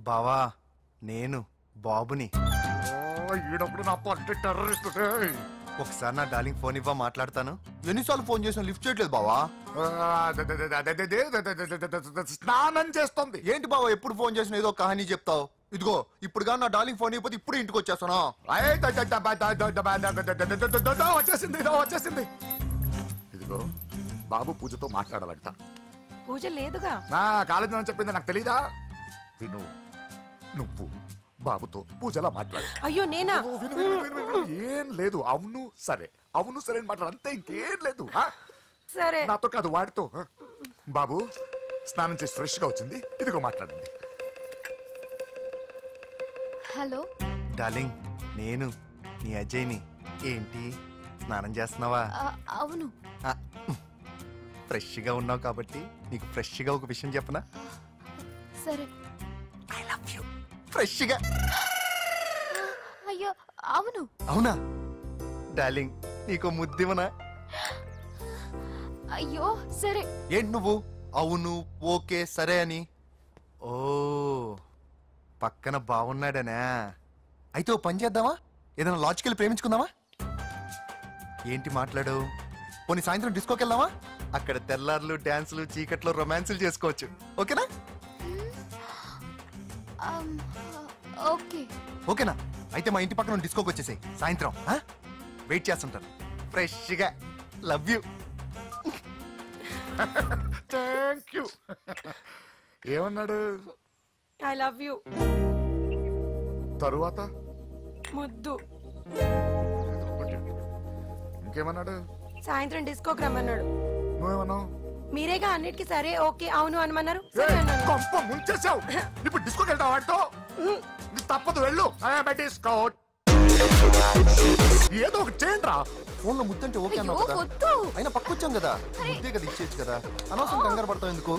బావా నేను బాబుని. ఈడప్పుడు నా పట్టు టెర్రరిస్ట్. ఒకసారి నా డార్లింగ్ ఫోన్ ఇవ్వ, మాట్లాడతాను. ఎన్నిసార్లు ఫోన్ చేసినా లిఫ్ట్ చేయట్లేదు బావా. స్నానం చేస్తుంది. ఏంటి బావా ఎప్పుడు ఫోన్ చేసినా ఏదో కహానీ చెప్తావు. ఇదిగో ఇప్పుడు నా డార్లింగ్ ఫోన్ అయిపోతే ఇప్పుడు ఇంటికి వచ్చేస్తాను. వచ్చేసింది. ఇదిగో బాబు పూజతో మాట్లాడాలంట. పూజ లేదుగా. నా కాలేజీ అని చెప్పింది నాకు తెలీదా? నువ్వు బాబుతో పూజలా మాట్లాడు. అయ్యో నేనా? ఏం లేదు. అవును సరే అని మాట్లాడు, అంతే, ఇంకేం లేదు. సరే నాతో కాదు, వాడితో. బాబు స్నానం చేసి ఫ్రెష్ గా వచ్చింది, ఇదిగో మాట్లాడండి. హలో డార్లింగ్, నేను నీ అజయ్ని. ఏంటి స్నానం చేస్తున్నావా? అవును. ఫ్రెష్ గా ఉన్నావు కాబట్టి నీకు ఫ్రెష్ గా ఒక విషయం చెప్పనా? సరే. I love you. ఫ్రెష్ గా. అయ్యో అవును. అవునా డార్లింగ్, నీకు ముద్దివనా? అయ్యో సరే. ఏంటి నువ్వు అవును ఓకే సరే అని? ఓ పక్కన బాగున్నాడనా? అయితే ఓ పని చేద్దామా? ఏదైనా లాజికల్ ప్రేమించుకుందామా? ఏంటి మాట్లాడు? పోనీ సాయంత్రం డిస్కోకి వెళ్దామా? అక్కడ తెల్లార్లు డాన్సులు చీకట్లో రొమాన్సులు చేసుకోవచ్చు. ఓకేనా? ఓకే. ఓకేనా? అయితే మా ఇంటి పక్కన డిస్కోకి వచ్చేసాయి సాయంత్రం. వెయిట్ చేస్తుంటాను ఫ్రెష్గా. Love you. Thank you. ఏమన్నాడు? I love you. తరువాత ముద్దు. ఇంకేమన్నాడు? సాయంత్రం డిస్కోకి రమ్మన్నాడు. నువ్వేమన్నావు? మీరేగా అన్నిటికీ సరే ఓకే అవును అనమన్నారు. కొంప ముంచేసావు. ఇప్పుడు డిస్కోకి వెళ్తావు వాడితో? తప్పదు, వెళ్ళు. ఏదో ఒకటి చేయండి రా. ఫోన్ లో ముద్దంటే ఓకే అన్నావు కదా, అయినా పక్క వచ్చాం కదా, ముద్దే కదా ఇచ్చేచ్చు కదా, అనవసరం కంగారు పడతావు ఎందుకు?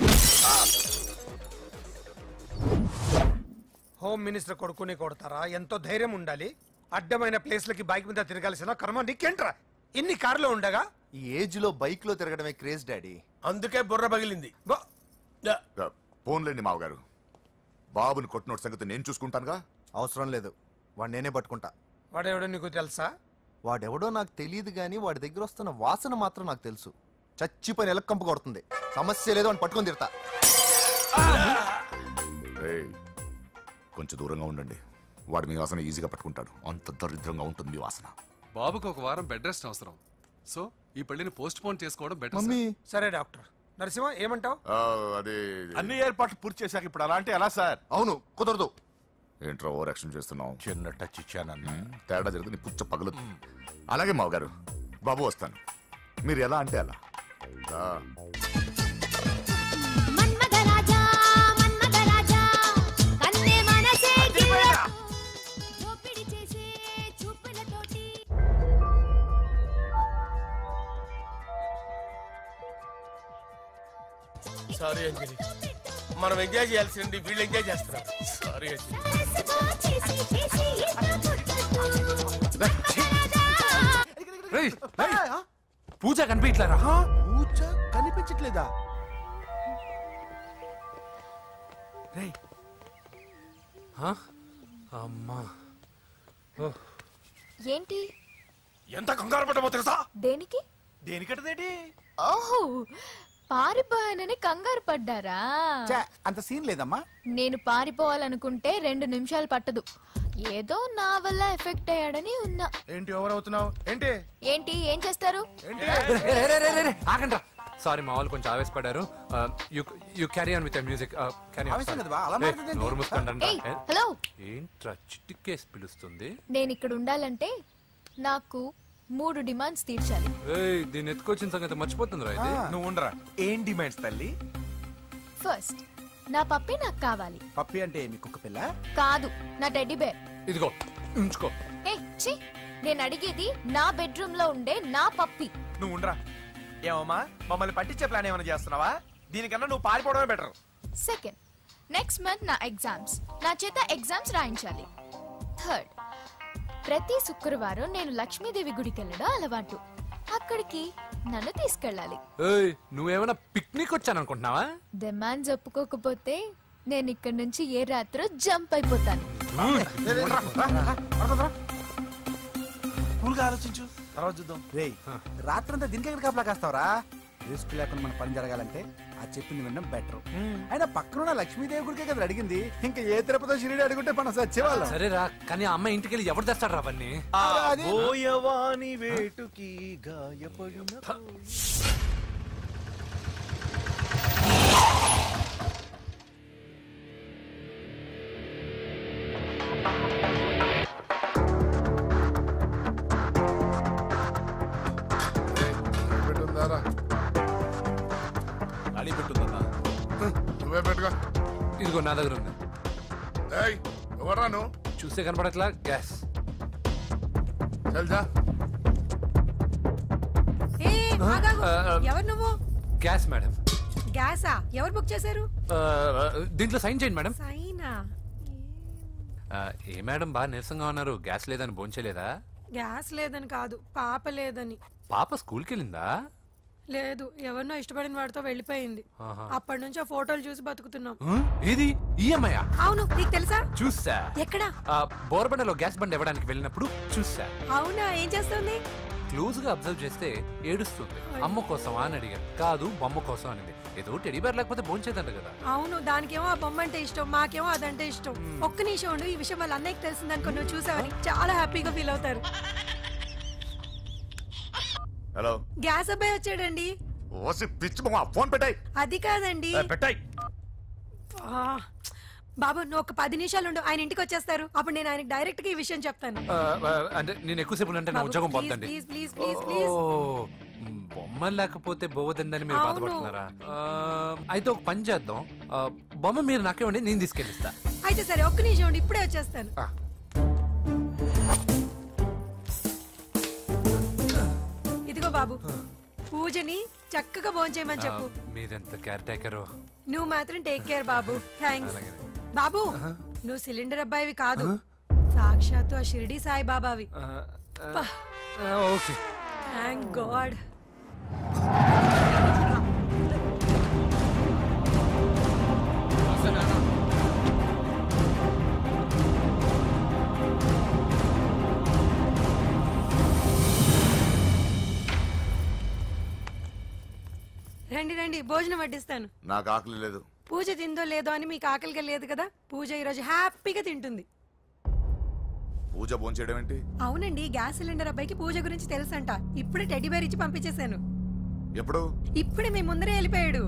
హోమ్ మినిస్టర్ కొడుకుని కొడతారా? ఎంతో ధైర్యం ఉండాలి. అడ్డమైన ప్లేస్లకి బైక్ మీద తిరగాల్సిన కర్మ నీకేంట్రా? ఇన్ని కార్లో ఉండగా ఈ ఏజ్ లో బైక్ లో తిరగడమే క్రేజ్ డాడీ. అందుకే బుర్ర పగిలింది. ఫోన్లేండి మావగారు, బాబుని కొట్టినోటి సంగతి నేను చూసుకుంటానుగా. అవసరం లేదు, వాడు నేనే పట్టుకుంటా. వాడెవడో నీకు తెలుసా? వాడెవడో నాకు తెలియదు గానీ వాడి దగ్గర వస్తున్న వాసన మాత్రం నాకు తెలుసు. చచ్చిపోయిన ఎలక్కంపు కొడుతుంది. సమస్య లేదు అని పట్టుకొని తిడతా. కొంచెం దూరంగా ఉండండి, వాడు మీ వాసన ఈజీగా పట్టుకుంటాడు. అంత దరిద్రంగా ఉంటుంది మీ వాసన. బాబుకు ఒక వారం బెడ్ రెస్ట్ అవసరం. సో ఈ పెళ్లిని పోస్ట్ పోన్ చేసుకోవడం బెటర్. మమ్మీ. సరే డాక్టర్. నరసింహ ఏమంటావు? అదే అన్ని ఏర్పాట్లు పూర్తి చేశాక ఇప్పుడు అలాంటి ఎలా సార్? అవును కుదరదు. ఏంట్రా ఓవర్ యాక్షన్ చేస్తున్నావు? చిన్న టచ్ ఇచ్చానన్నా, తేడా జరిగింది, నీ పుచ్చ పగలు. అలాగే మావగారు, బాబు వస్తాను, మీరు ఎలా అంటే అలా. సారీ అంజలి, మనం ఎంజాయ్ చేయాల్సింది వీళ్ళు ఎంజాయ్ చేస్తున్నారు. సారీ అంజలి. పూజ కనిపించలేరా? పూజ కనిపించట్లేదా? అమ్మా ఏంటి? ఎంత కంగారు పడ్డమో తెలుసా? దేనికి? దేనికంటదేంటి? ఓహో, పారిపోయానని కంగారు పడ్డారా? అంత సీన్ లేదమ్మా. నేను పారిపోవాలనుకుంటే 2 నిమిషాలు పట్టదు. ఏదో నా వల్ల ఎఫెక్ట్ అయ్యాడని ఉన్నా. ఏంటి ఓవర్ అవుతున్నావు? ఏంటి ఏంటి ఏం చేస్తారు? ఆగండ్రా. సారీ మా వాళ్ళు కొంచెం ఆవేశపడ్డారు. You carry on with music. Hello, ఏంట్రా చిట్టికేసి పిలుస్తుంది? నేను ఇక్కడ ఉండాలంటే నాకు 3 డిమాండ్స్ తీర్చాలి. దీన్ని ఎత్తుకొచ్చిన సంగతి మర్చిపోతుందిరా ఇది. నువ్వు ఉండరా. ఏం డిమాండ్స్ తల్లి? ఫస్ట్, నా పప్పి నాకు కావాలి. పప్పి అంటే మీ కుక్క పిల్ల? కాదు, నా టెడ్డీ బేర్. ఇదిగో ఉంచుకో. నేను అడిగేది నా బెడ్రూమ్ లో ఉండే నా పప్పి. నువ్వు ఉండరా. ఏమమ్మా, మమ్మల్ని పట్టించే ప్లాన్ ఏమైనా చేస్తున్నావా? దీనికన్నా నువ్వు పారిపోవడమే బెటర్. సెకండ్, నెక్స్ట్ మంత్ నా ఎగ్జామ్స్, నా చేత ఎగ్జామ్స్ రాయించాలి. థర్డ్, ప్రతి శుక్రవారం నేను లక్ష్మీదేవి గుడికి వెళ్ళడం అలవాటు. అక్కడికి నన్ను తీసుకెళ్ళాలి. నువ్వేమైనా పిక్నిక్ వచ్చాను అనుకుంటున్నావా? డిమాండ్స్ ఒప్పుకోకపోతే నేను ఇక్కడ నుంచి ఏ రాత్రో జంప్ అయిపోతాను. కూల్గా ఆలోచించు, తర్వాత చూద్దాం. రేయ్, రాత్రంతా దీనికి ఎక్కడ కాపలా కాస్తావరా? రిస్క్ లేకుండా మన పని జరగాలంటే ఆ చెప్పింది వినడం బెటర్. అయినా పక్కన లక్ష్మీదేవి గుడికే కదా అడిగింది. ఇంకా ఏ తిరుపతి షిరిడి అడుగుంటే మనం సచ్చేవాళ్ళం. సరేరా, కానీ ఆ అమ్మాయి ఇంటికి వెళ్ళి ఎవరు తెస్తాడు రా అవన్నీ? బోయవాని వేటుకి గాయపడిన నువ్వే పెట్టుకో. ఇదిగో నా దగ్గర ఉంది. ఎవరా నువ్వు? చూస్తే కనపడట్లా? గ్యాస్. ఎవరు నువ్వు? Gas madam. గ్యాసా? ఎవరు బుక్ చేశారు? దీంట్లో సైన్ చేయండి మేడం. సైనా? ఏ మేడం బాగా నీరసంగా ఉన్నారు? గ్యాస్ లేదని భోంచలేదా? గ్యాస్ లేదని కాదు, పాప లేదని. పాప స్కూల్కి వెళ్ళిందా? లేదు, ఎవరినో ఇష్టపడిన వాడితో వెళ్ళిపోయింది. అప్పటి నుంచి ఆ ఫోటోలు చూసి బతుకుతున్నాం. ఇది ఈఎంఐ? అవును, నీకు తెలుసా? చూసా. ఎక్కడ? బోర్బండలో గ్యాస్ బండ్ ఇవ్వడానికి వెళ్ళినప్పుడు చూసా. అవునా? ఏం చేస్తుంది? క్లోజ్ గా అబ్జర్వ్ చేస్తే ఏడుస్తుంది. అమ్మ కోసమా అని అడిగాను. కాదు, బొమ్మ కోసం అనేది. ఏదో టెడీ బేర్ లేకపోతే భోంచేదంట కదా. అవును, దానికేమో ఆ బొమ్మ అంటే ఇష్టం, మాకేమో అదంటే ఇష్టం. ఒక్క నిమిషం ఉండు, ఈ విషయం వాళ్ళ అన్నయ్యకి తెలిసిందనుకో, నువ్వు చూసావని చాలా హ్యాపీగా ఫీల్ అవుతారు. హలో, గ్యాస్ అబ్బాయి వచ్చాడండి. పిచ్చి ఫోన్ పెట్టాయి. అది కాదండి. పెట్టాయి. బాబు, నువ్వు ఒక 10 నిమిషాలు ఉండు, ఆయన ఇంటికి వచ్చేస్తారు. అప్పుడు నేను ఆయనకి డైరెక్ట్ గా ఈ విషయం చెప్తాను. అంటే నేను ఎక్కువసేపు అంటే నా ఉద్యోగం పోతుందండి. Please please please please. బొమ్మ లేకపోతే బోవదందని మీరు బాధపడుతున్నారా? అయితే ఒక పని చేద్దాం, బొమ్మ మీరు నాకేమండి, నేను తీసుకెళ్ళిస్తా. అయితే సరే, ఒక్క నిమిషం ఉండి, ఇప్పుడే వచ్చేస్తాను. ఇదిగో బాబు, పూజని చక్కగా భోంచేయమని చెప్పు. మీరెంత కేర్ టేకరు. నువ్వు మాత్రం టేక్ కేర్ బాబు. థ్యాంక్స్ బాబు. నువ్వు సిలిండర్ అబ్బాయివి కాదు, సాక్షాత్తు ఆ షిరిడి సాయి బాబావి. Okay, thank God. రండి రండి, భోజనం వడ్డిస్తాను. నాకు ఆకలి లేదు. పూజ తిందో లేదో అని మీకు ఆకలిగా లేదు కదా. పూజ ఈరోజు హ్యాపీగా తింటుంది. పూజ భోంచేయడం ఏంటి? అవునండి, గ్యాస్ సిలిండర్ అబ్బాయికి పూజ గురించి తెలుసంట. ఇప్పుడే టెడ్డీ బేర్ ఇచ్చి పంపించేశాను. ఎప్పుడు? ఇప్పుడే మీ ముందరే వెళ్ళిపోయాడు.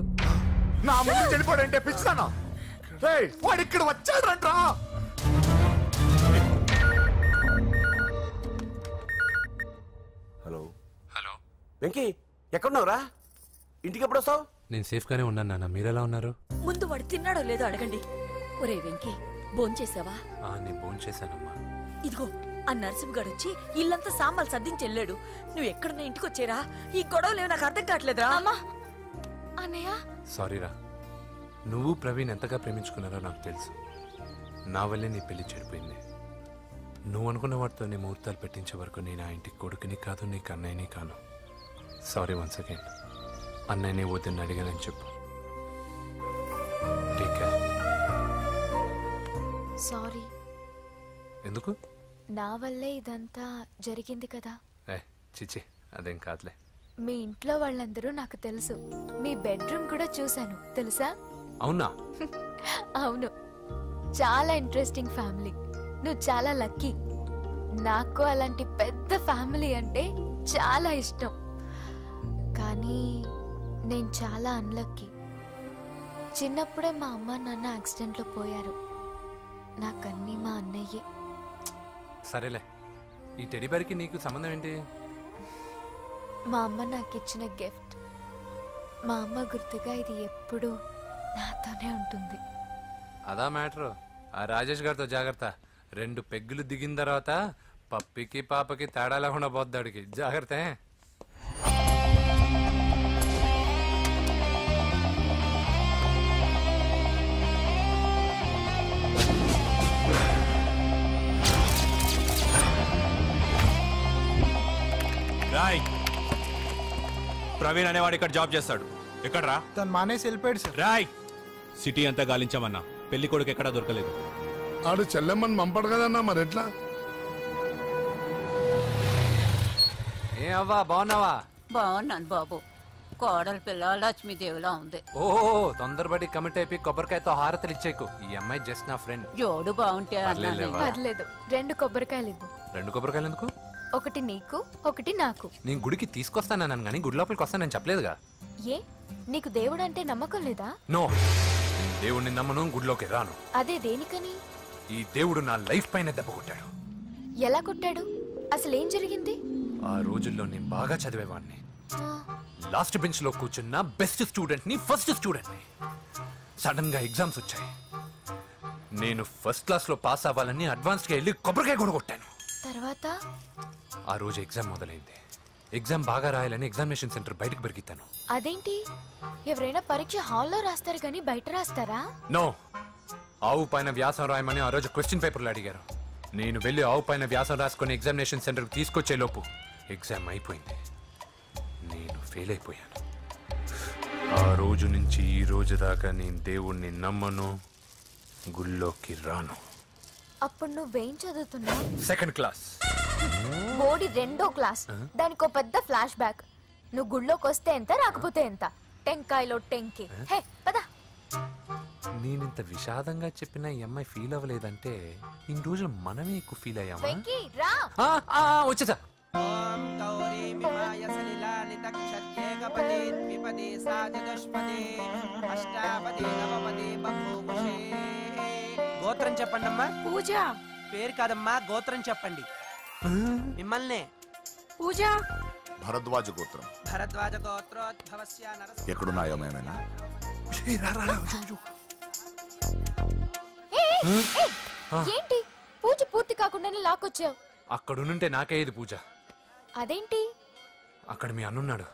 నా ముందు చెడిపోయాడంటే పిచ్చిదానా? వాడు ఇక్కడ వచ్చాడంట్రా. హలో హలో వెంకీ, ఎక్కడున్నావురా? ఇంటికి ఎప్పుడు వస్తావు? నేను సేఫ్ గానే ఉన్నాను నాన్న, మీరెలా ఉన్నారు? ముందు వాడు తిన్నాడో లేదో అడగండి. ఒరే వెంకీ, భోంచేసావా? నేను భోంచేశానమ్మా. ఇదిగో, ఆ నరసింహగాడు వచ్చి ఇల్లంతా సామాన్లు సర్దించి వెళ్ళాడు. నువ్వు ఎక్కడున్నా ఇంటికి వచ్చేరా? ఈ గొడవలేవు నాకు అర్థం కావట్లేదురా. అన్నయ్య, సారీరా. నువ్వు ప్రవీణ్ ఎంతగా ప్రేమించుకున్నారో నాకు తెలుసు. నా వల్లే నీ పెళ్లి చెడిపోయింది. నువ్వు అనుకున్న వాటితో నీ ముహూర్తాలు పెట్టించే వరకు నేను ఆ ఇంటికి కొడుకుని కాదు, నీకు అన్నయ్యని కాను. Sorry once again. అన్నయ్యని వద్దని అడిగానని చెప్పు. Take care. సారీ. ఎందుకు? నా వల్లే ఇదంతా జరిగింది కదా. చిచి, అదేం కాదులే. మీ ఇంట్లో వాళ్ళందరూ నాకు తెలుసు. మీ బెడ్రూమ్ కూడా చూశాను, తెలుసా? అవునా? అవును, చాలా ఇంట్రెస్టింగ్ ఫ్యామిలీ. నువ్వు చాలా లక్కీ. నాకు అలాంటి పెద్ద ఫ్యామిలీ అంటే చాలా ఇష్టం. కానీ నేను చాలా అన్లక్కీ. చిన్నప్పుడే మా అమ్మ నాన్న యాక్సిడెంట్లో పోయారు. నాకన్నీ మా అన్నయ్యే. సరేలే, ఈ టెడీ బేర్కి నీకు సంబంధం ఏంటి? మా అమ్మ నాకు ఇచ్చిన గిఫ్ట్. మా అమ్మ గుర్తుగా ఇది ఎప్పుడూ నాతోనే ఉంటుంది. అదా మ్యాటర్. ఆ రాజేష్ గారితో జాగ్రత్త. 2 పెగ్గులు దిగిన తర్వాత పప్పికి పాపకి తేడా లేకుండా పోద్దాడికి. జాగ్రత్త. ప్రవీణ్ అనేవాడు ఇక్కడ జాబ్ చేస్తాడు. ఎక్కడ్రా? తను మానేసి వెళ్ళిపోయాడు సార్. రాయ్ సిటీ అంతా గాలించామన్నా, పెళ్లి కొడుకు ఎక్కడా దొరకలేదు. ఆడు చెల్లెమ్మని పంపడు కదన్నా, మరి ఎట్లా? ఏ అవ్వా బాగున్నావా? బాగున్నాను బాబు. కోడలి పిల్ల లక్ష్మీదేవిలా ఉంది. ఓ తొందరపడి కమిట్ అయిపోయి కొబ్బరికాయతో హారతలు ఇచ్చేకు. ఈ అమ్మాయి జస్ట్ నా ఫ్రెండ్. జోడు బాగుంటే పర్లేదు, 2 కొబ్బరికాయలు ఇవ్వు. 2 కొబ్బరికాయలు ఎందుకు? ఒకటి నీకు, ఒకటి నాకు. నేను గుడికి తీసుకొస్తానన్నాను కానీ గుడి లోపలికి వస్తానని చెప్పలేదుగా. ఏ నీకు దేవుడు అంటే నమ్మకం లేదా? నో, నేను దేవుడిని నమ్మను, గుడిలోకి రాను. అదే దేనికని? ఈ దేవుడు నా లైఫ్ పైన దెబ్బ కొట్టాడు. ఎలా కొట్టాడు? అసలు ఏం జరిగింది? ఆ రోజుల్లో నేను బాగా చదివేవాడిని. లాస్ట్ బెంచ్ లో కూర్చున్న బెస్ట్ స్టూడెంట్ ని, ఫస్ట్ స్టూడెంట్ ని. సడన్ గా ఎగ్జామ్స్ వచ్చాయి. నేను ఫస్ట్ క్లాస్ లో పాస్ అవ్వాలని అడ్వాన్స్ గా వెళ్ళి కొబ్బరికాయ కూడా కొట్టాను. తర్వాత ఆ రోజు ఎగ్జామ్ మొదలైంది. ఎగ్జామ్ బాగా రాయాలని ఎగ్జామినేషన్ సెంటర్ బయటకు పెరిగితాను. అదేంటి, ఎవరైనా పరీక్ష హాల్లో రాస్తారు కానీ బయట రాస్తారా? నో, ఆవు పైన వ్యాసం రాయమని ఆ రోజు క్వశ్చన్ పేపర్లు అడిగారు. నేను వెళ్ళి ఆవు పైన వ్యాసం రాసుకొని ఎగ్జామినేషన్ సెంటర్కి తీసుకొచ్చే లోపు ఎగ్జామ్ అయిపోయింది. నేను ఫెయిల్ అయిపోయాను. ఆ రోజు నుంచి ఈ రోజు దాకా నేను దేవుణ్ణి నమ్మను, గుళ్ళోకి రాను. అప్పుడు నువ్వేం చదువుతున్నావు? Second class. బోడి 2వ క్లాస్. దానికో పెద్ద ఫ్లాష్ బ్యాక్. నువ్వు గుళ్ళోకి వస్తే ఎంత, రాకపోతే ఎంత. టెంకాయలో టెంకి. హే పద. నేనింత విషాదంగా చెప్పిన ఈ అమ్మాయి ఫీల్ అవ్వలేదంటే ఇన్ని రోజులు మనమే ఎక్కువ ఫీల్ అయ్యామా? వెంకీ రా. వచ్చేసా. గోత్రం చెప్పండి అమ్మా. పూజ. పేరు కాదమ్మా, గోత్రం చెప్పండి. మిమ్మల్నే. పూజ. భరద్వాజ గోత్రం. భరద్వాజ గోత్రోద్భవస్య నరసింహ. ఎక్కడున్నాయో మేమైనా? ఏంటి పూజ పూర్తి కాకుండానే లాక్కొచ్చావు? అక్కడుంటే నాకే ఇది పూజ. అదేంటి? అక్కడ మీ అన్నున్నాడు.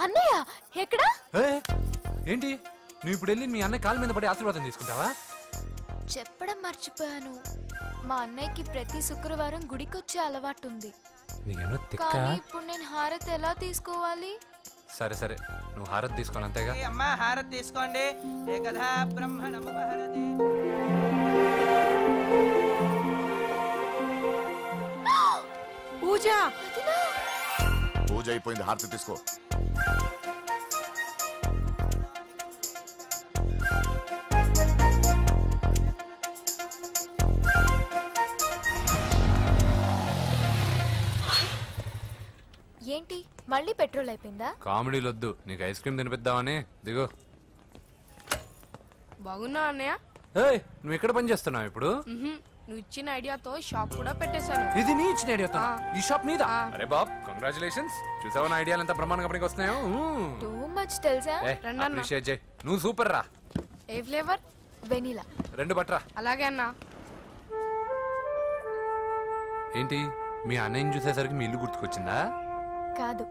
అన్నయ్య ఎక్కడా? ఏంటి నువ్వు ఇప్పుడు వెళ్ళి మీ అన్నయ్య కాళ్ళ మీద పడి ఆశీర్వాదం తీసుకుంటావా? చెప్పడం మర్చిపోయాను. మా అన్నయ్యకి ప్రతి శుక్రవారం గుడికొచ్చే అలవాటు ఉంది. కానీ ఇప్పుడు నేను హారతి ఎలా తీసుకోవాలి? సరే సరే, నువ్వు హారతి తీసుకోను అంతేగా? అమ్మా హారతి తీసుకోండి. ఏకదా బ్రహ్మణం హారతి. పూజ. పూజ అయిపోయింది, హారతి తీసుకో. ఏంటి మళ్ళీ పెట్రోల్ అయిపోయిందా? కామెడీలు వద్దు, నీకు ఐస్ క్రీమ్ తినిపిద్దామని. దిగు. బాగున్నా అన్నయ్య? నువ్వు ఎక్కడ పని చేస్తున్నావు ఇప్పుడు? నువ్వు ఇచ్చిన ఐడియాతో షాప్ కూడా పెట్టేశాను. ఇది నీ ఇచ్చిన ఐడియాతో? ఈ షాప్ నీదా? అరే బాబ్, కంగ్రాచులేషన్స్. చూసావా నా ఐడియాలు ఎంత బ్రహ్మాండంగా పనికి వస్తున్నాయో? టూ మచ్ తెలుసా? అప్రిషియేట్ చేయి. నువ్వు సూపర్ రా. ఏ ఫ్లేవర్? వెనిలా. 2 బట్రా. అలాగే అన్నా. ఏంటి మీ అన్నయ్యని చూసేసరికి మీ ఇల్లు గుర్తుకొచ్చిందా? కాదు,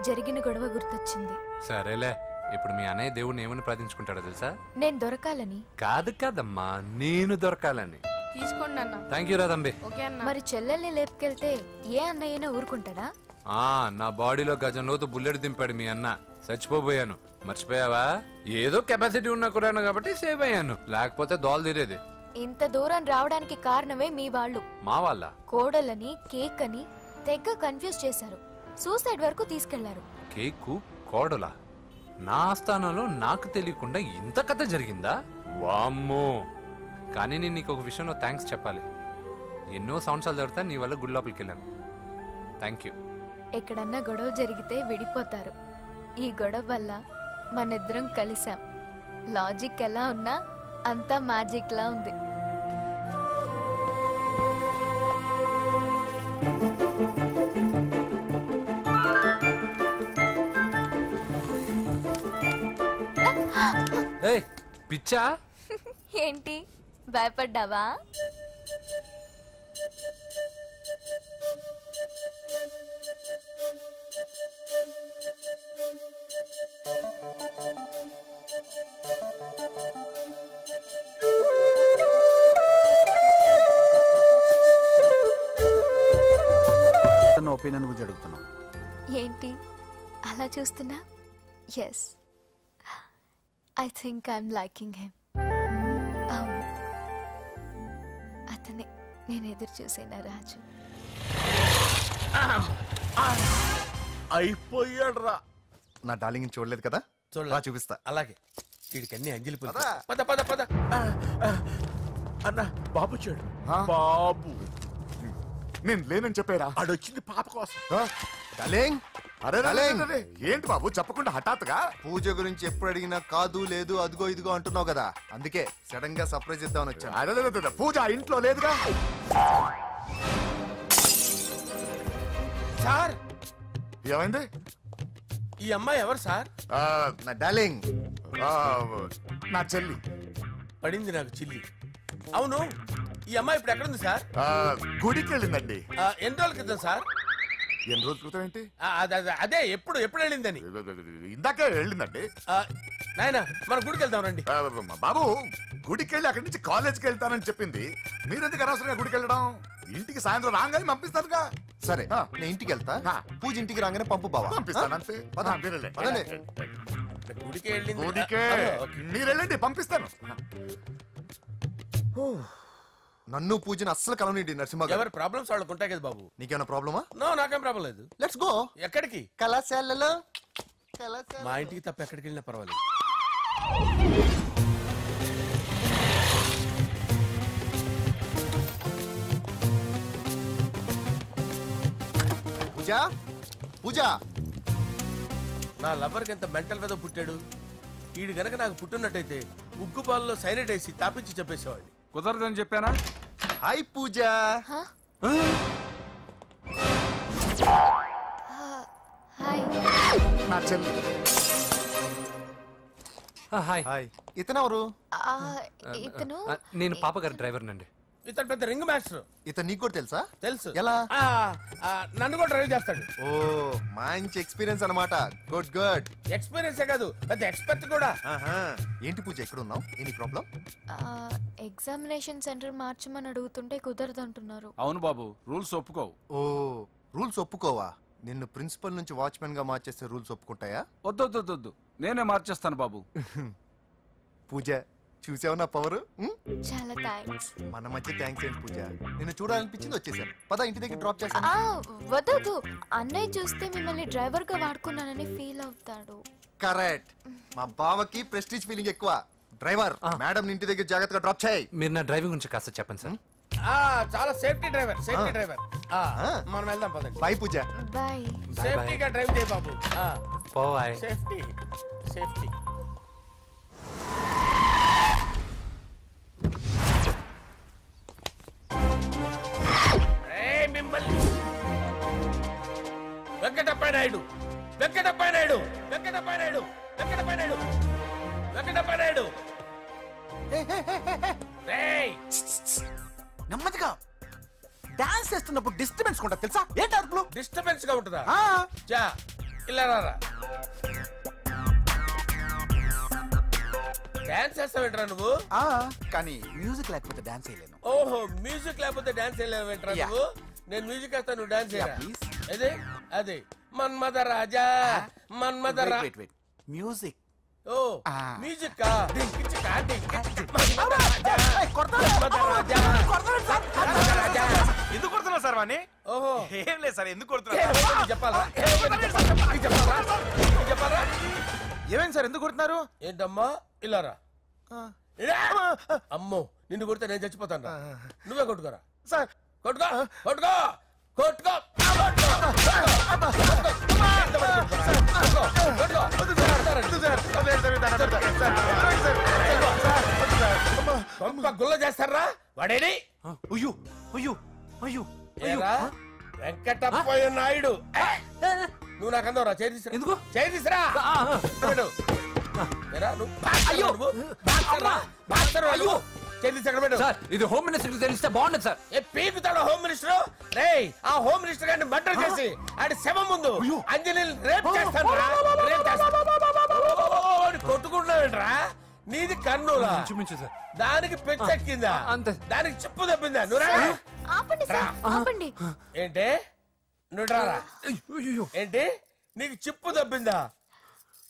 జరిగిన గొడవ గుర్తొచ్చింది. సరేలే, ఇప్పుడు మీ అన్నయ్య దేవుడిని ఏమని ప్రార్థించుకుంటాడో తెలుసా? నేను దొరకాలని. కాదు కాదమ్మా, నేను దొరకాలని. తీసుకోండి అన్న. థ్యాంక్ యూ రా తంబి. మరి చెల్లెల్ని లేపుకెళ్తే ఏ అన్నయ్యనా ఊరుకుంటాడా? నా బాడీలో గజం లోతు బుల్లెట్ దింపాడు మీ అన్న. చచ్చిపోబోయాను, మర్చిపోయావా? ఏదో కెపాసిటీ ఉన్నా కూడా కాబట్టి సేవ్ అయ్యాను, లేకపోతే దోలు తీరేది. ఇంత దూరం రావడానికి కారణమే మీ వాళ్ళు. మా వాళ్ళ? కోడలని కేక్ అని తెగ కన్ఫ్యూజ్ చేశారు. సూసైడ్ వరకు తీసుకెళ్లారు. కేకు కోడలా? నా ఆస్థానంలో నాకు తెలియకుండా ఇంత కథ జరిగిందా? వామ్మో. కానీ నేను నీకు ఒక విషయంలో థ్యాంక్స్ చెప్పాలి. ఎన్నో సంవత్సరాలు జరుగుతా నీ వల్ల గుడి లోపలికి వెళ్ళాను. Thank you. ఎక్కడన్నా గొడవ జరిగితే విడిపోతారు. ఈ గొడవ వల్ల మనిద్దరం కలిసాం. లాజిక్ ఎలా ఉన్నా అంతా మ్యాజిక్ లా ఉంది. పిచ్చా? ఏంటి భయపడ్డావా? ఒపీనియన్ గురించి అడుగుతున్నా. ఏంటి అలా చూస్తున్నా? Yes I think I'm liking him. అతనే నేను ఎదురు చూసిన రాజు. అయిపోయాడు రా. నా డార్లింగ్ చూడలేదు కదా, రా చూపిస్తా. అలాగే వీడికి అన్ని అంజలి పద పద పద. అన్న బాబు చూడు. బాబు నేను లేనని చెప్పారా? ఆడొచ్చింది పాప కోసం. డార్లింగ్, అరే డార్లింగ్. ఏంటి బాబు చెప్పకుండా హఠాత్తుగా? పూజ గురించి ఎప్పుడు అడిగినా కాదు లేదు అదిగో ఇదిగో అంటున్నావు కదా, అందుకే సడన్ గా సర్ప్రైజ్ ఇద్దామని వచ్చాను. అరే పూజ ఇంట్లో లేదుగా. సార్ ఏమైంది? ఈ అమ్మాయి ఎవరు సార్? నా డార్లింగ్, నా చెల్లి. పడింది నాకు చిల్లి. అవును, ఈ అమ్మాయి ఇప్పుడు ఎక్కడుంది సార్? గుడికి వెళ్ళిందండి. ఎన్ని రోజుల క్రితం సార్? ఎన్ని రోజుల క్రితం ఏంటి? అదే ఎప్పుడు వెళ్ళిందని. ఇందాకే వెళ్ళిందండి. నాయన మన గుడికి వెళ్దాం రండి. బాబు గుడికి వెళ్ళి అక్కడి నుంచి కాలేజ్కి వెళ్తానని చెప్పింది. మీరెందుకు అనవసరంగా గుడికి వెళ్ళడం? ఇంటికి సాయంత్రం రాగానే పంపిస్తానుగా. సరే నేను ఇంటికి వెళ్తా, పూజ ఇంటికి రాగానే పంపు బావా. పంపిస్తాను అంతే. గుడికి వెళ్ళింది. గుడికే మీరు వెళ్ళండి, పంపిస్తాను. నన్ను పూజను అస్సలు కలవనిండి నరసింహ. ఎవరి ప్రాబ్లమ్స్ వాళ్ళకు ఉంటాయి కదా బాబు. నీకేమైనా ప్రాబ్లమా? నో, నాకేం ప్రాబ్లం లేదు. Let's go. ఎక్కడికి? కళాశాలలో. మా ఇంటికి తప్ప ఎక్కడికి వెళ్ళినా పర్వాలేదు. పూజ, పూజ. నా లవర్కి ఎంత మెంటల్ మీద పుట్టాడు. వీడు గనక నాకు పుట్టినట్టయితే ఉగ్గు పాలలో సైనైట్ వేసి తాపించి చెప్పేసేవాడిని. కుదరదని చెప్పానా? హాయ్ పూజ. నా చెల్లి. హాయ్. ఇతనెవరు? ఇతను నేను పాప గారి డ్రైవర్ నండి. ఇతను పెద్ద రింగ్ మాస్టర్. ఇతను నీకు కూడా తెలుసా? తెలుసు. ఎలా? నన్ను కూడా డ్రైవ్ చేస్తాడు. ఓ మంచి ఎక్స్పీరియన్స్ అన్నమాట. Good good. ఎక్స్పీరియన్సే కాదు, పెద్ద ఎక్స్పర్ట్ కూడా. ఏంటి పూజ ఎక్కడ ఉన్నావు? Any problem? ఎగ్జామినేషన్ సెంటర్ మార్చమని అడుగుతుంటే కుదరదంటున్నారు. అవును బాబు, రూల్స్ ఒప్పుకోవు. ఓ రూల్స్ ఒప్పుకోవా? నిన్ను ప్రిన్సిపల్ నుంచి వాచ్మెన్ గా మార్చేస్తే రూల్స్ ఒప్పుకుంటాయా? వద్దు, నేనే మార్చేస్తాను బాబు. పూజ చూసావు నా పవర్? చాలా థాంక్స్. మన మధ్య థ్యాంక్స్ ఏంటి పూజ, నిన్ను చూడాలనిపించింది వచ్చేసాను. పద ఇంటి దగ్గర డ్రాప్ చేస్తాను. వద్దు, అన్నయ్య చూస్తే మిమ్మల్ని డ్రైవర్ గా వాడుకున్నానని ఫీల్ అవుతాడు. కరెక్ట్. మా బావకి ప్రెస్టీజ్ ఫీలింగ్ ఎక్కువ. డ్రైవర్, మేడం ఇంటి దగ్గర జాగ్రత్తగా డ్రాప్ చేయి. మీరు నా డ్రైవింగ్ గురించి కాస్త చెప్పండి సార్. చాలా సేఫ్టీ డ్రైవర్. మనం వెళ్దాం పదండి. బై పూజ. బై. సేఫ్టీగా డ్రైవ్ చేయి బాబు. బాయ్. సేఫ్టీ. మిమ్మల్ని వెంకటప్ప నాయుడు. నెమ్మదిగా డాన్స్ చేస్తున్నప్పుడు డిస్టర్బెన్స్ కూడా తెలుసా? ఏంటి అరుపులు? డిస్టర్బెన్స్ గా ఉంటుందా? ఇలా రారా. డాన్స్ చేస్తావేంట్రా నువ్వు? కానీ మ్యూజిక్ లేకపోతే డాన్స్ చేయలేను. ఓహో, మ్యూజిక్ లేకపోతే డాన్స్ చేయలేవేంట్రా నువ్వు? నేను మ్యూజిక్ వేస్తా, నువ్వు డాన్స్ చేయరా. అదే మన్మథ రాజా. మ్యూజిక్. ఓ మ్యూజిక్. ఎందుకు కొడుతున్నా సార్ వాణ్ణి? ఓహో ఏం లేదు సార్, ఎందుకు కొడుతున్నా? చెప్పాలా? ఏమైంది సార్, ఎందుకు కొడుతున్నారు? ఏంటమ్మా ఇలారా. అమ్మో, నిన్ను కొడితే నేను చచ్చిపోతాను. నువ్వే కొట్టుకోరా సార్. కొట్టుకో. గుల్ల చేస్తారా వాడేని? వెంకటప్పయ్య నాయుడు. నువ్వు నాకు అందవరా? చేతిసిరా. ఎందుకు చేతిసిరా? ఇది హోమ్ మినిస్టర్ తెలిస్తే బాగుండదు సార్. పీకుతాడు home minister. రేయ్, ఆ హోమ్ మినిస్టర్ గారిని మర్డర్ చేసి ఆడి శవం ముందు అంజలి రేప్ చేస్తాను. కొట్టుకుంటున్నావేంట్రా? నీది కన్నులా? దానికి పెచ్చెక్కిందా? దానికి చిప్పు తప్పిందా? ఆపండి. ఏంటి? నువ్వు రారా. ఏంటి నీకు చిప్పు తప్పిందా?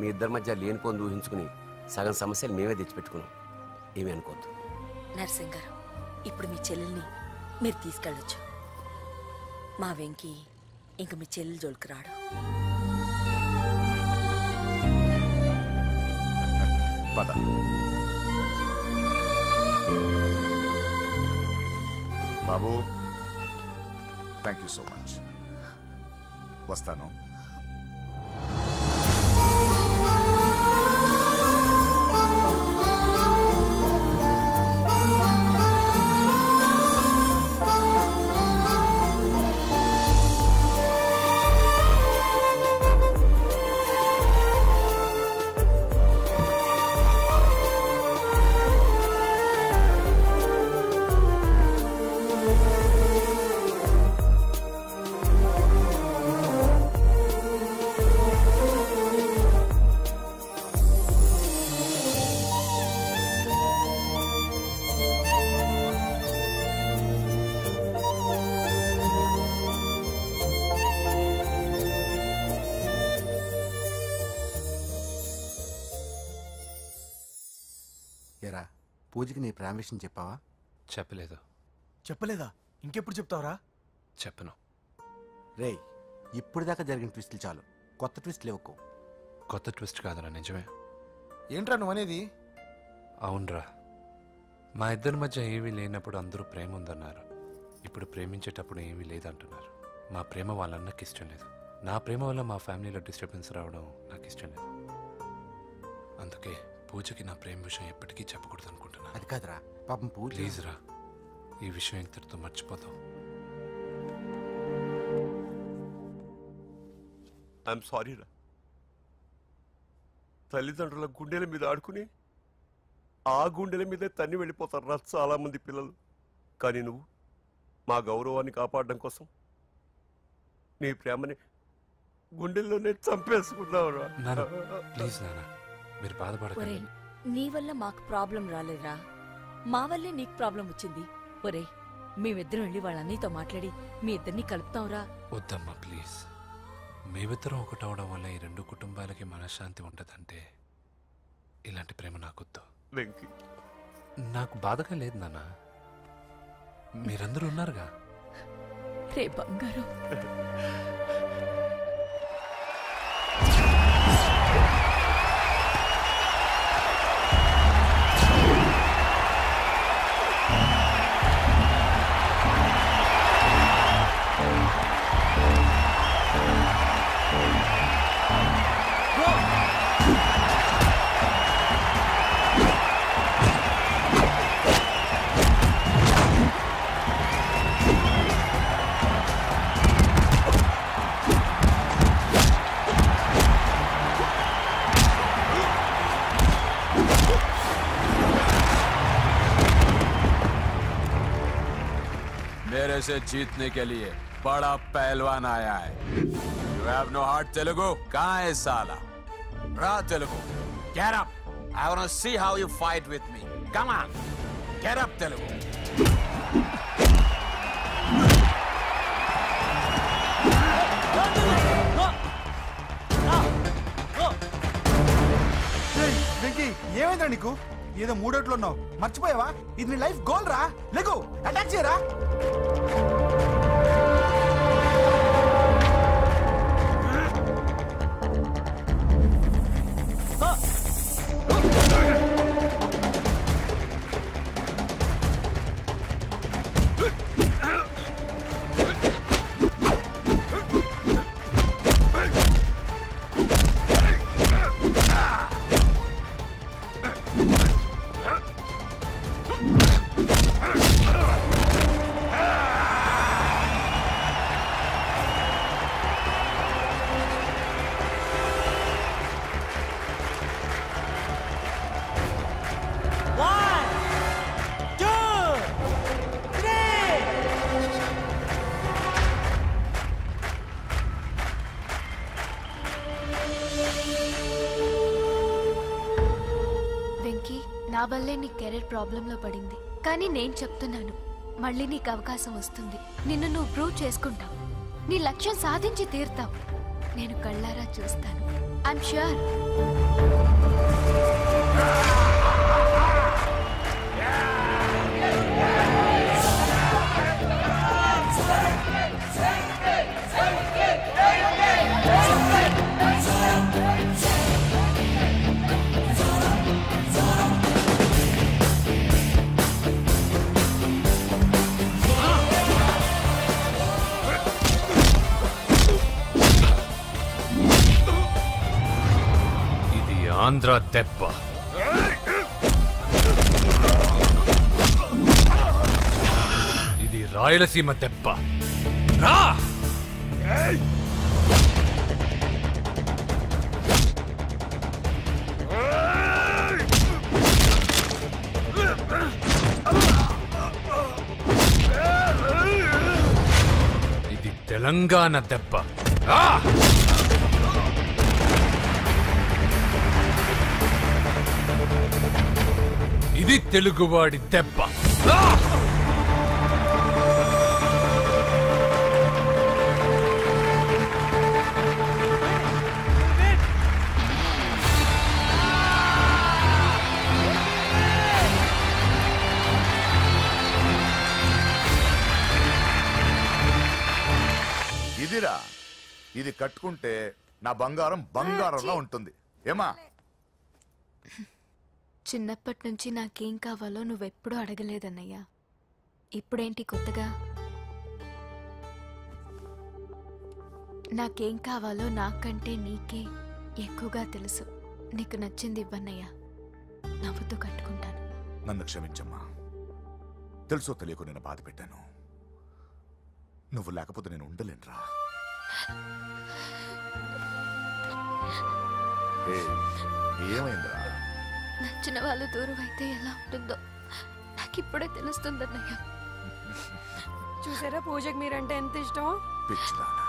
మీ ఇద్దరి మధ్య లేనిపోని ఊహించుకుని సగం సమస్యలు మేమే తెచ్చిపెట్టుకున్నాం. ఏమీ అనుకోవద్దు. నర్సింగ్ గారు, ఇప్పుడు మీ చెల్లెల్ని మీరు తీసుకెళ్ళొచ్చు. మా వెంకీ ఇంక మీ చెల్లెలు జోలికి రాడు. పద. బాబు, థ్యాంక్ యూ సో మచ్. వస్తాను. ఎరా, పూజకి నీ ప్రేమ విషయం చెప్పావా? చెప్పలేదు. చెప్పలేదా? ఇంకెప్పుడు చెప్తావురా? చెప్పను. రేయ్, ఇప్పుడు దాకా జరిగిన ట్విస్టులు చాలు, కొత్త ట్విస్ట్ లేవుకో. కొత్త ట్విస్ట్ కాదురా, నిజమే. ఏంట్రా నువ్వు అనేది? అవునరా, మా ఇద్దరి మధ్య ఏమీ లేనప్పుడు అందరూ ప్రేమ ఉందన్నారు. ఇప్పుడు ప్రేమించేటప్పుడు ఏమీ లేదంటున్నారు. మా ప్రేమ వాళ్ళన్నకి ఇష్టం లేదు. నా ప్రేమ వల్ల మా ఫ్యామిలీలో డిస్టర్బెన్స్ రావడం నాకు ఇష్టం లేదు. అందుకే పూజకి నా ప్రేమ విషయం ఎప్పటికీ చెప్పకూడదు అనుకుంటున్నా. అది కాదురా, పాపం పూజ. ప్లీజ్ రా, ఈ విషయం ఇంతటితో మర్చిపోతాం. ఐఎమ్ సారీ రా. తల్లిదండ్రుల గుండెల మీద ఆడుకుని ఆ గుండెల మీదే తన్ని వెళ్ళిపోతారు రా చాలా మంది పిల్లలు. కానీ నువ్వు మా గౌరవాన్ని కాపాడడం కోసం నీ ప్రేమని గుండెల్లోనే చంపేసుకున్నావు రా. ప్లీజ్ నాన్న, మీరు బాధపడకండి. నీ వల్ల మాకు ప్రాబ్లం రాలేదురా, మా వల్లే నీకు ప్రాబ్లం వచ్చింది. ఒరే, మేమిద్దరం వెళ్ళి వాళ్ళ అన్నయ్యతో మాట్లాడి మీ ఇద్దరిని కలుపుతాంరా. వద్దమ్మా ప్లీజ్. మేమిద్దరం ఒకటవడం వల్ల ఈ రెండు కుటుంబాలకి మనశ్శాంతి ఉండదంటే ఇలాంటి ప్రేమ నాకొద్దు. వెంకీ, నాకు బాధగా లేదు నాన్న, మీరందరూ ఉన్నారుగా. రే బంగారం, मेरे से जीतने के लिए बड़ा पहलवान आया है. You have no heart, Telugu? कहाँ है साला? Ra Telugu. Get up. I want to see how you fight with me. Come on. Get up, Telugu. Venky, ఏమైందిరా నీకు? ఏదో మూడోట్లో ఉన్నావు, మర్చిపోయావా? ఇది నీ లైఫ్ గోల్ రా. లెగు, అటాక్ చేయరా. నా వల్లే నీ కెరీర్ ప్రాబ్లంలో పడింది. కానీ నేను చెప్తున్నాను, మళ్ళీ నీకు అవకాశం వస్తుంది. నిన్ను నువ్వు ప్రూవ్ చేసుకుంటావు. నీ లక్ష్యం సాధించి తీరుతావు. నేను కళ్ళారా చూస్తాను. I'm sure. ఆంధ్ర దెబ్బ, ఇది రాయలసీమ దెబ్బ. రా! ఇది తెలంగాణ దెబ్బ. రా! ఇది తెలుగువాడి దెబ్బ. ఇదిరా, ఇది కట్టుకుంటే నా బంగారం బంగారంలో ఉంటుంది. ఏమా? చిన్నప్పటి నుంచి నాకేం కావాలో నువ్వెప్పుడూ అడగలేదన్నయ్యా. ఇప్పుడేంటి కొత్తగా? నాకేం కావాలో నాకంటే నీకే ఎక్కువగా తెలుసు. నీకు నచ్చింది ఇవ్వన్నయ్యా, నవ్వుతూ కట్టుకుంటాను. నన్ను క్షమించమ్మా. తెలుసో తెలియకు నేను బాధ పెట్టాను. నువ్వు లేకపోతే నేను ఉండలేనురా. ఏమైందిరా? నచ్చిన వాళ్ళు దూరం అయితే ఎలా ఉంటుందో నాకిప్పుడే తెలుస్తుందన్నయ్య. చూసారా పూజకి మీరంటే ఎంత ఇష్టమో? పిచ్చిదానా.